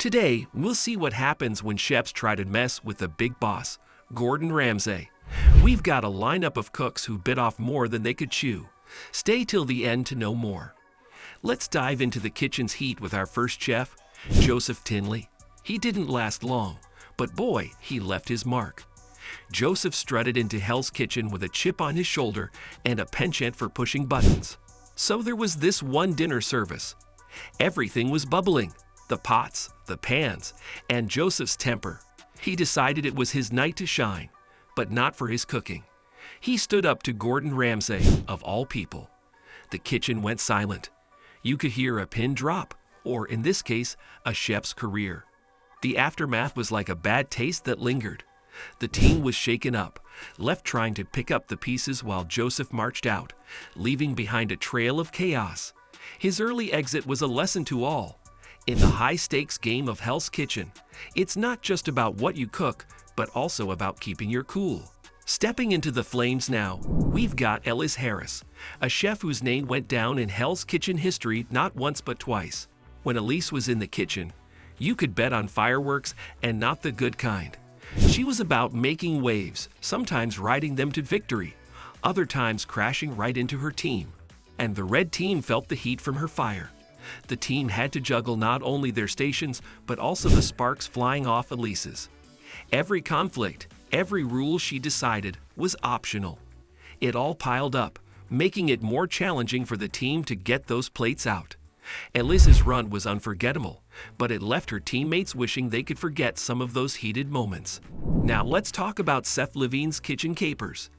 Today, we'll see what happens when chefs try to mess with the big boss, Gordon Ramsay. We've got a lineup of cooks who bit off more than they could chew. Stay till the end to know more. Let's dive into the kitchen's heat with our first chef, Joseph Tinley. He didn't last long, but boy, he left his mark. Joseph strutted into Hell's Kitchen with a chip on his shoulder and a penchant for pushing buttons. So there was this one dinner service. Everything was bubbling. The pots, the pans, and Joseph's temper. He decided it was his night to shine, but not for his cooking. He stood up to Gordon Ramsay, of all people. The kitchen went silent. You could hear a pin drop, or in this case, a chef's career. The aftermath was like a bad taste that lingered. The team was shaken up, left trying to pick up the pieces while Joseph marched out, leaving behind a trail of chaos. His early exit was a lesson to all. In the high-stakes game of Hell's Kitchen, it's not just about what you cook, but also about keeping your cool. Stepping into the flames now, we've got Ellis Harris, a chef whose name went down in Hell's Kitchen history not once but twice. When Elise was in the kitchen, you could bet on fireworks and not the good kind. She was about making waves, sometimes riding them to victory, other times crashing right into her team. And the red team felt the heat from her fire. The team had to juggle not only their stations, but also the sparks flying off Elise's. Every conflict, every rule she decided was optional. It all piled up, making it more challenging for the team to get those plates out. Elise's run was unforgettable, but it left her teammates wishing they could forget some of those heated moments. Now let's talk about Seth Levine's kitchen capers.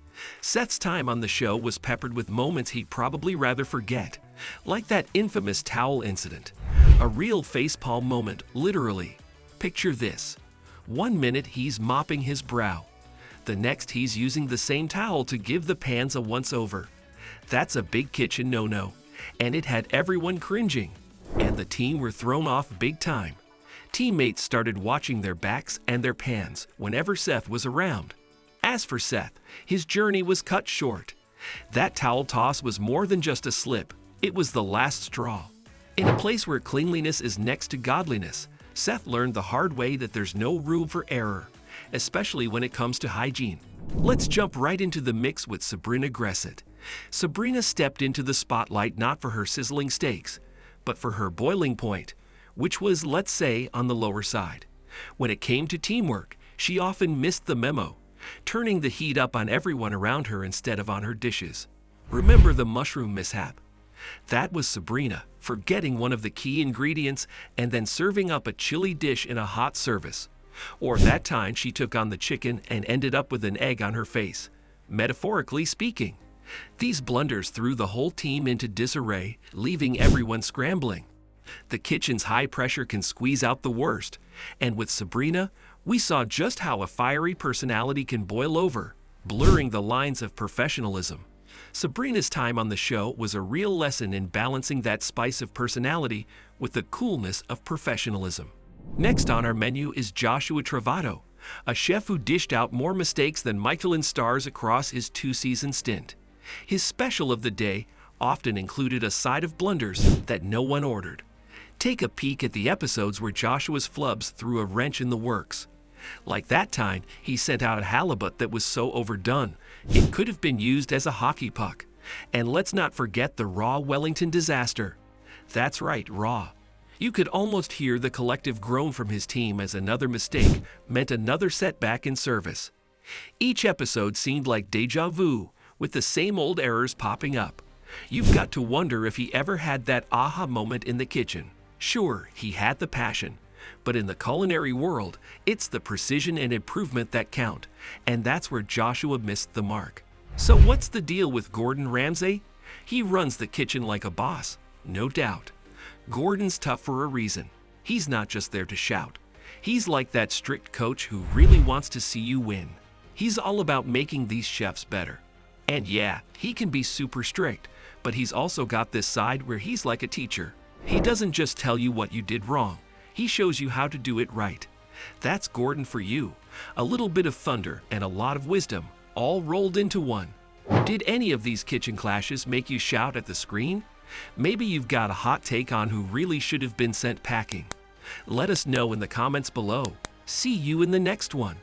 Seth's time on the show was peppered with moments he'd probably rather forget, like that infamous towel incident. A real facepalm moment, literally. Picture this. 1 minute he's mopping his brow. The next he's using the same towel to give the pans a once-over. That's a big kitchen no-no, and it had everyone cringing. And the team were thrown off big time. Teammates started watching their backs and their pans whenever Seth was around. As for Seth, his journey was cut short. That towel toss was more than just a slip. It was the last straw. In a place where cleanliness is next to godliness, Seth learned the hard way that there's no room for error, especially when it comes to hygiene. Let's jump right into the mix with Sabrina Gresset. Sabrina stepped into the spotlight not for her sizzling steaks, but for her boiling point, which was, let's say, on the lower side. When it came to teamwork, she often missed the memo, turning the heat up on everyone around her instead of on her dishes. Remember the mushroom mishap? That was Sabrina forgetting one of the key ingredients and then serving up a chilly dish in a hot service. Or that time she took on the chicken and ended up with an egg on her face, metaphorically speaking. These blunders threw the whole team into disarray, leaving everyone scrambling. The kitchen's high pressure can squeeze out the worst, and with Sabrina, we saw just how a fiery personality can boil over, blurring the lines of professionalism. Sabrina's time on the show was a real lesson in balancing that spice of personality with the coolness of professionalism. Next on our menu is Joshua Travato, a chef who dished out more mistakes than Michelin stars across his 2-season stint. His special of the day often included a side of blunders that no one ordered. Take a peek at the episodes where Joshua's flubs threw a wrench in the works. Like that time, he sent out a halibut that was so overdone, it could have been used as a hockey puck. And let's not forget the raw Wellington disaster. That's right, raw. You could almost hear the collective groan from his team as another mistake meant another setback in service. Each episode seemed like deja vu, with the same old errors popping up. You've got to wonder if he ever had that aha moment in the kitchen. Sure, he had the passion, but in the culinary world, it's the precision and improvement that count, and that's where Joshua missed the mark. So what's the deal with Gordon Ramsay? He runs the kitchen like a boss, no doubt. Gordon's tough for a reason. He's not just there to shout. He's like that strict coach who really wants to see you win. He's all about making these chefs better. And yeah, he can be super strict, but he's also got this side where he's like a teacher. He doesn't just tell you what you did wrong. He shows you how to do it right. That's Gordon for you. A little bit of thunder and a lot of wisdom, all rolled into one. Did any of these kitchen clashes make you shout at the screen? Maybe you've got a hot take on who really should have been sent packing. Let us know in the comments below. See you in the next one.